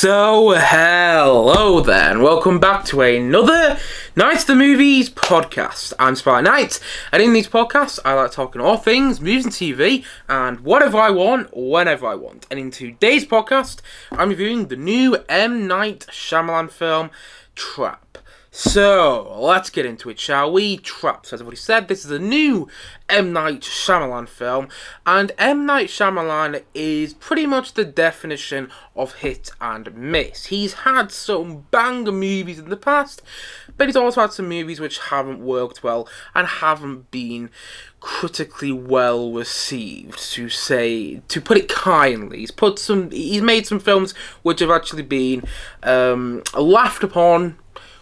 So, hello there, and welcome back to another Nights at the Movies podcast. I'm Spy Knight, and in these podcasts, I like talking all things movies and TV, and whatever I want, whenever I want. And in today's podcast, I'm reviewing the new M. Night Shyamalan film, Trap. So, let's get into it, shall we? Trap. So, as I've already said, this is a new M. Night Shyamalan film, and M. Night Shyamalan is pretty much the definition of hit and miss. He's had some banger movies in the past, but he's also had some movies which haven't worked well and haven't been critically well received, to put it kindly. He's made some films which have actually been laughed upon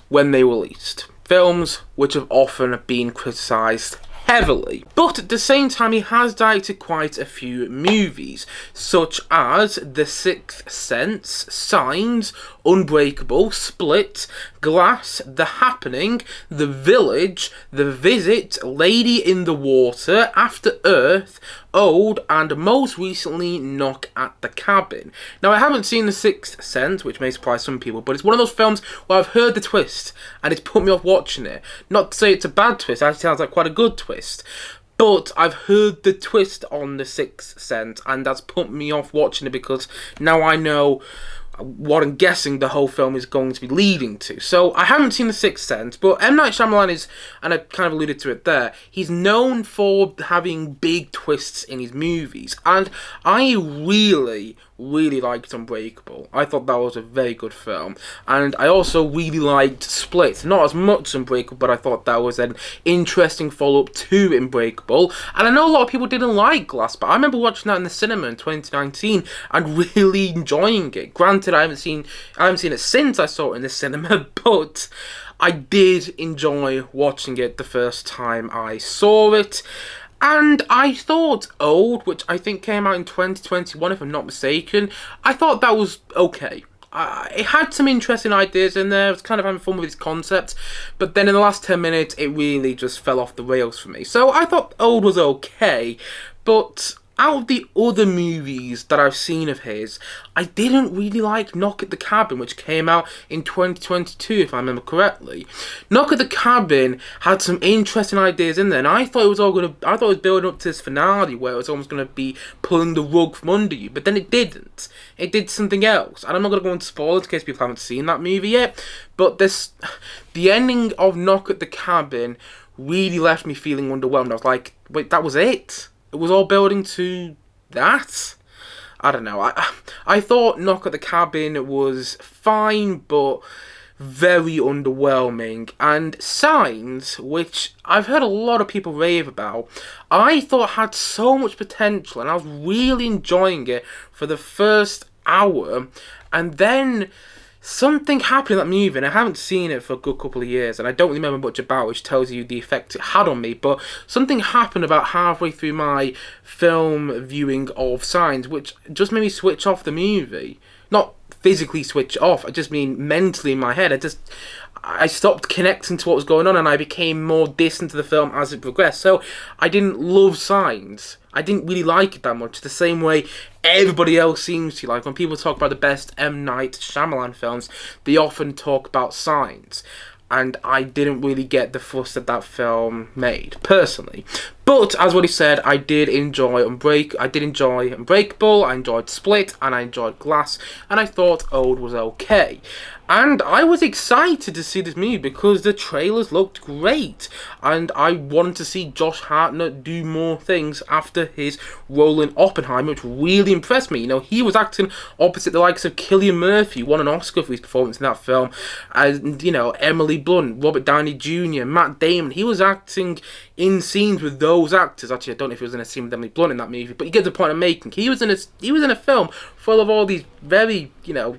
when they were released. Films which have often been criticised heavily. But at the same time, he has directed quite a few movies, such as The Sixth Sense, Signs, Unbreakable, Split, Glass, The Happening, The Village, The Visit, Lady in the Water, After Earth, Old, and most recently, Knock at the Cabin. Now, I haven't seen The Sixth Sense, which may surprise some people, but it's one of those films where I've heard the twist, and it's put me off watching it. Not to say it's a bad twist, it actually sounds like quite a good twist. But I've heard the twist on The Sixth Sense, and that's put me off watching it because now I know what I'm guessing the whole film is going to be leading to. So, I haven't seen The Sixth Sense, but M. Night Shyamalan is, and I kind of alluded to it there, he's known for having big twists in his movies, and I really liked Unbreakable. I thought that was a very good film, and I also really liked Split. Not as much as Unbreakable, but I thought that was an interesting follow-up to Unbreakable, and I know a lot of people didn't like Glass, but I remember watching that in the cinema in 2019 and really enjoying it. Granted, I haven't seen it since I saw it in the cinema, but I did enjoy watching it the first time I saw it. And I thought Old, which I think came out in 2021 if I'm not mistaken, I thought that was okay. It had some interesting ideas in there, I was kind of having fun with its concept, but then in the last 10 minutes it really just fell off the rails for me. So I thought Old was okay, but out of the other movies that I've seen of his, I didn't really like Knock at the Cabin, which came out in 2022, if I remember correctly. Knock at the Cabin had some interesting ideas in there, and I thought it was building up to this finale where it was almost going to be pulling the rug from under you, but then it didn't. It did something else, and I'm not going to go into spoilers in case people haven't seen that movie yet, but the ending of Knock at the Cabin really left me feeling underwhelmed. I was like, wait, that was it? It was all building to that? I don't know. I thought Knock at the Cabin was fine, but very underwhelming. And Signs, which I've heard a lot of people rave about, I thought had so much potential, and I was really enjoying it for the first hour. And then something happened in that movie, and I haven't seen it for a good couple of years, and I don't remember much about it, which tells you the effect it had on me, but something happened about halfway through my film viewing of Signs, which just made me switch off the movie. Not physically switch off, I just mean mentally in my head. I stopped connecting to what was going on, and I became more distant to the film as it progressed. So I didn't love Signs. I didn't really like it that much, the same way everybody else seems to. Like, when people talk about the best M. Night Shyamalan films, they often talk about Signs. And I didn't really get the fuss that film made, personally. But, as what he said, I did enjoy Unbreakable, I enjoyed Split, and I enjoyed Glass, and I thought Old was okay. And I was excited to see this movie because the trailers looked great, and I wanted to see Josh Hartnett do more things after his role in Oppenheimer, which really impressed me. You know, he was acting opposite the likes of Cillian Murphy, who won an Oscar for his performance in that film, and, you know, Emily Blunt, Robert Downey Jr., Matt Damon. He was acting in scenes with those actors. Actually, I don't know if he was in a scene with Emily Blunt in that movie, but you get the point I'm making. He was in a film full of all these very, you know,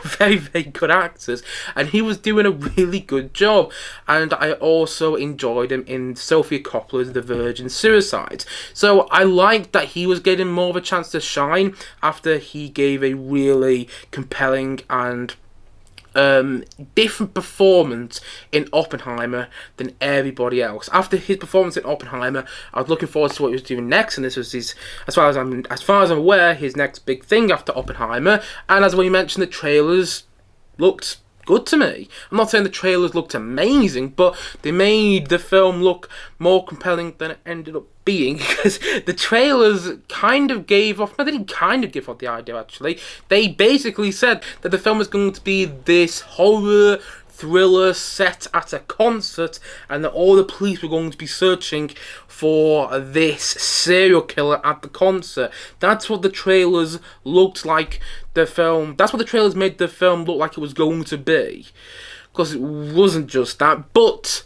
very good actors, and he was doing a really good job. And I also enjoyed him in Sofia Coppola's The Virgin Suicides. So I liked that he was getting more of a chance to shine after he gave a really compelling and different performance in Oppenheimer than everybody else. After his performance in Oppenheimer, I was looking forward to what he was doing next, and this was his, as far as I'm aware, his next big thing after Oppenheimer. And as we mentioned, the trailers looked good to me. I'm not saying the trailers looked amazing, but they made the film look more compelling than it ended up being, because the trailers kind of gave off, no, they didn't kind of give off the idea actually. They basically said that the film was going to be this horror thriller set at a concert, and that all the police were going to be searching for this serial killer at the concert. That's what the trailers looked like. That's what the trailers made the film look like it was going to be. Because it wasn't just that, but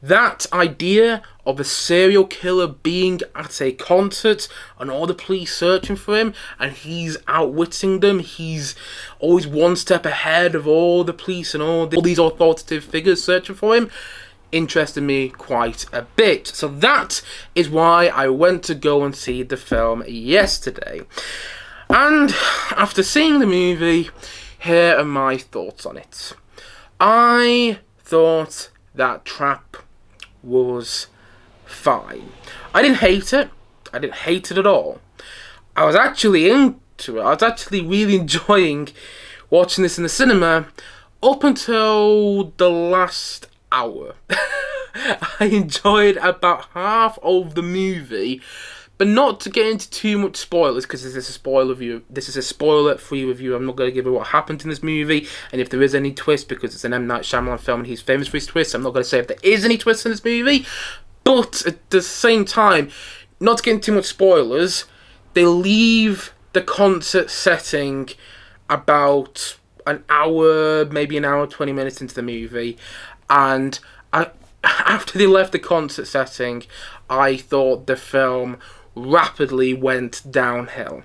that idea of a serial killer being at a concert and all the police searching for him and he's outwitting them, he's always one step ahead of all the police and all these authoritative figures searching for him, interested me quite a bit. So that is why I went to go and see the film yesterday. And after seeing the movie, here are my thoughts on it. I thought that Trap was fine. I didn't hate it. I didn't hate it at all. I was actually into it. I was actually really enjoying watching this in the cinema up until the last hour. I enjoyed about half of the movie, but not to get into too much spoilers, because this is a spoiler-free review. I'm not going to give you what happened in this movie, and if there is any twist, because it's an M. Night Shyamalan film and he's famous for his twists, I'm not going to say if there is any twists in this movie. But at the same time, not to get into too much spoilers, they leave the concert setting about an hour, maybe an hour, 20 minutes into the movie, and after they left the concert setting, I thought the film rapidly went downhill.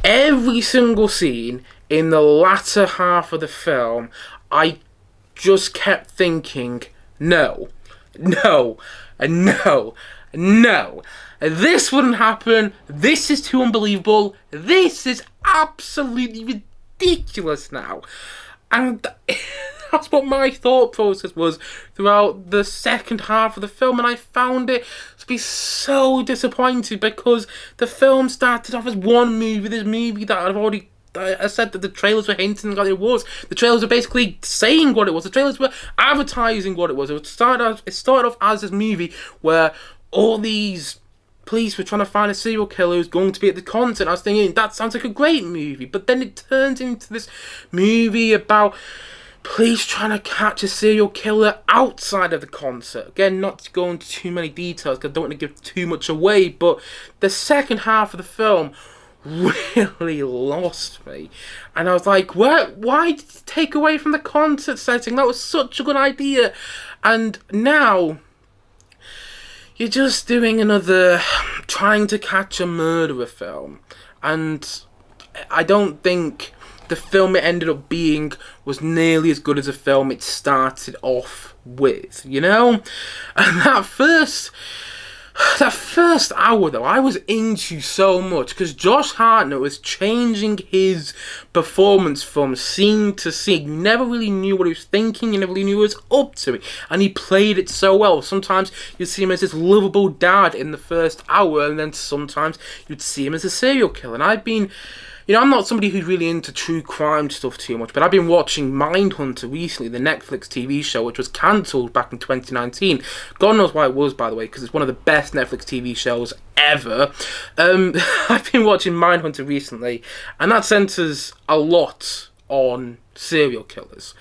Every single scene in the latter half of the film, I just kept thinking, no, no, no, no. This wouldn't happen. This is too unbelievable. This is absolutely ridiculous now. And that's what my thought process was throughout the second half of the film, and I found it to be so disappointing, because the film started off as one movie, this movie that I said that the trailers were hinting at it was. The trailers were basically saying what it was. The trailers were advertising what it was. It started off as this movie where all these police were trying to find a serial killer who's going to be at the concert. I was thinking, that sounds like a great movie. But then it turns into this movie about police trying to catch a serial killer outside of the concert. Again, not to go into too many details because I don't want to give too much away, but the second half of the film really lost me. And I was like, why did you take away from the concert setting? That was such a good idea. And now you're just doing another trying to catch a murderer film. And I don't think the film it ended up being was nearly as good as the film it started off with, you know? And that first hour, though, I was into so much, because Josh Hartnett was changing his performance from scene to scene. You never really knew what he was thinking, you never really knew what he was up to, and he played it so well. Sometimes you'd see him as this lovable dad in the first hour, and then sometimes you'd see him as a serial killer. And I'm not somebody who's really into true crime stuff too much, but I've been watching Mindhunter recently, the Netflix TV show, which was cancelled back in 2019. God knows why it was, by the way, because it's one of the best Netflix TV shows ever. I've been watching Mindhunter recently, and that centres a lot on serial killers,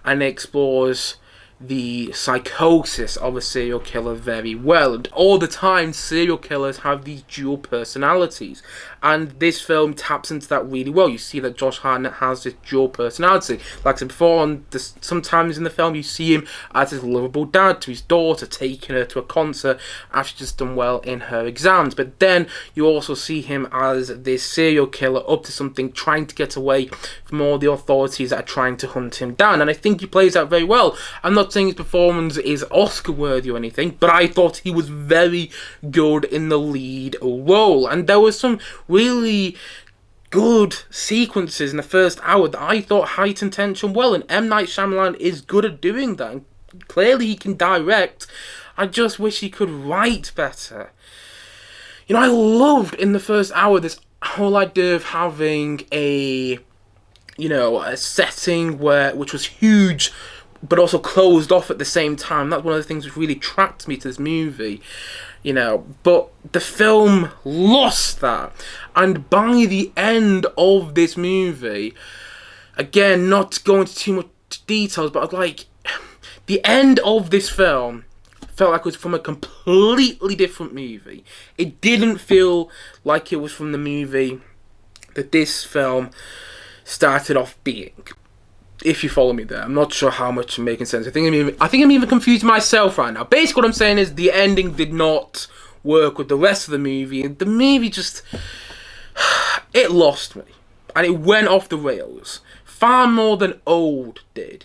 and it explores the psychosis of a serial killer very well. And all the time, serial killers have these dual personalities, and this film taps into that really well. You see that Josh Hartnett has this dual personality. Like I said before, sometimes in the film you see him as his lovable dad to his daughter, taking her to a concert after she's just done well in her exams. But then you also see him as this serial killer up to something, trying to get away from all the authorities that are trying to hunt him down. And I think he plays that very well. I'm not saying his performance is Oscar worthy or anything, but I thought he was very good in the lead role. And there was some really good sequences in the first hour that I thought heightened tension well, and M. Night Shyamalan is good at doing that, and clearly he can direct. I just wish he could write better. You know, I loved in the first hour this whole idea of having a setting which was huge, but also closed off at the same time. That's one of the things which really attracted me to this movie. But the film lost that. And by the end of this movie, again, not to go into too much details, but like, the end of this film felt like it was from a completely different movie. It didn't feel like it was from the movie that this film started off being. If you follow me there, I'm not sure how much I'm making sense. I think I'm even confused myself right now. Basically, what I'm saying is the ending did not work with the rest of the movie. The movie just, it lost me, and it went off the rails far more than Old did.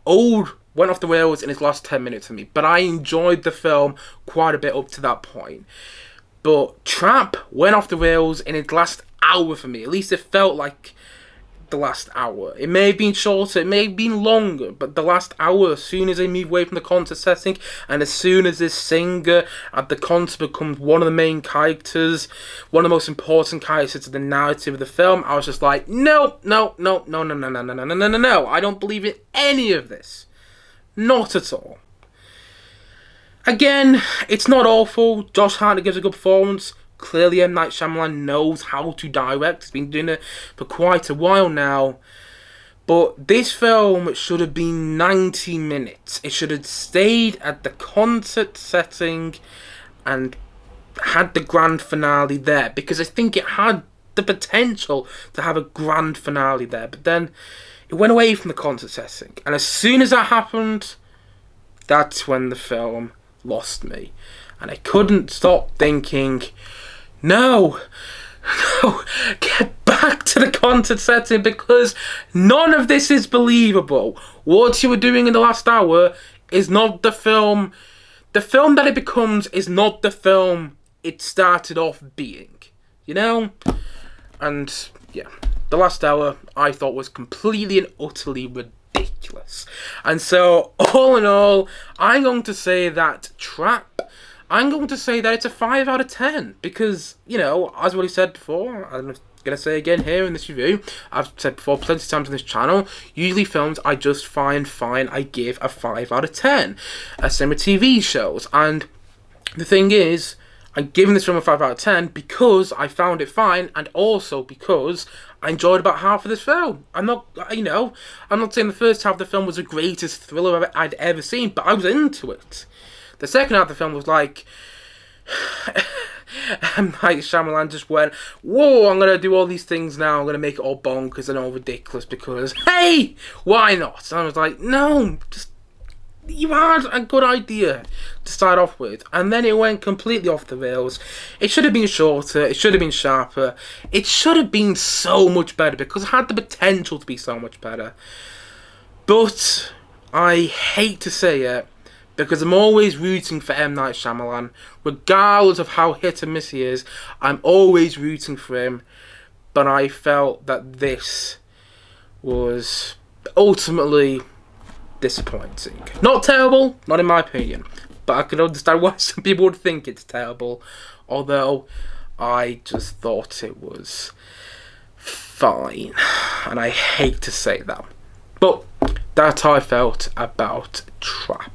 Old went off the rails in its last 10 minutes for me, but I enjoyed the film quite a bit up to that point. But Trap went off the rails in its last hour for me. At least it felt like the last hour. It may have been shorter, it may have been longer, but the last hour, as soon as they move away from the concert setting, and as soon as this singer at the concert becomes one of the main characters, one of the most important characters to the narrative of the film, I was just like, no, I don't believe in any of this. Not at all. Again, it's not awful. Josh Hartnett gives a good performance. Clearly, M. Night Shyamalan knows how to direct. He's been doing it for quite a while now. But this film should have been 90 minutes. It should have stayed at the concert setting and had the grand finale there. Because I think it had the potential to have a grand finale there. But then it went away from the concert setting. And as soon as that happened, that's when the film lost me. And I couldn't stop thinking, no, get back to the concert setting, because none of this is believable. What you were doing in the last hour is not the film. The film that it becomes is not the film it started off being. And yeah, the last hour I thought was completely and utterly ridiculous. And so, all in all, I'm going to say that Trap, I'm going to say that it's a 5 out of 10, because, as what I said before, I'm going to say again here in this review, I've said before plenty of times on this channel, usually films I just find fine, I give a 5 out of 10. Same with TV shows, and the thing is, I'm giving this film a 5 out of 10 because I found it fine, and also because I enjoyed about half of this film. I'm not saying the first half of the film was the greatest thriller I'd ever seen, but I was into it. The second half of the film was like, Night Shyamalan just went, whoa, I'm going to do all these things now, I'm going to make it all bonkers and all ridiculous because, hey, why not? And I was like, no, just, you had a good idea to start off with, and then it went completely off the rails. It should have been shorter, it should have been sharper, it should have been so much better, because it had the potential to be so much better. But I hate to say it, because I'm always rooting for M. Night Shyamalan. Regardless of how hit and miss he is, I'm always rooting for him. But I felt that this was ultimately disappointing. Not terrible, not in my opinion. But I can understand why some people would think it's terrible. Although, I just thought it was fine. And I hate to say that. But that's how I felt about Trap.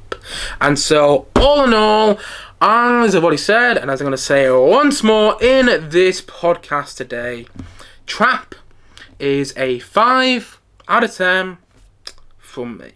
And so, all in all, as I've already said, and as I'm going to say once more in this podcast today, Trap is a 5 out of 10 from me.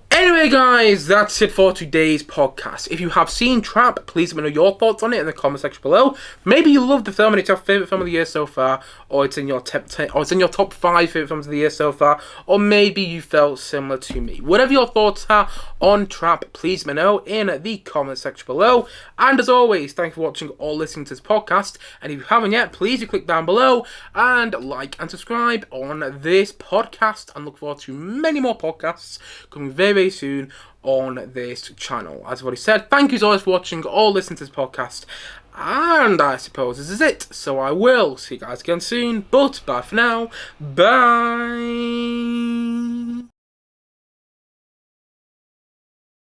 Anyway, guys, that's it for today's podcast. If you have seen Trap, please let me know your thoughts on it in the comment section below. Maybe you love the film and it's your favourite film of the year so far, or it's in your top 5 favourite films of the year so far, or maybe you felt similar to me. Whatever your thoughts are on Trap, please let me know in the comment section below. And as always, thank you for watching or listening to this podcast. And if you haven't yet, please do click down below and like and subscribe on this podcast. And look forward to many more podcasts coming very, very very soon on this channel. As I've already said, thank you as always for watching or listening to this podcast. And I suppose this is it. So I will see you guys again soon. But bye for now. Bye.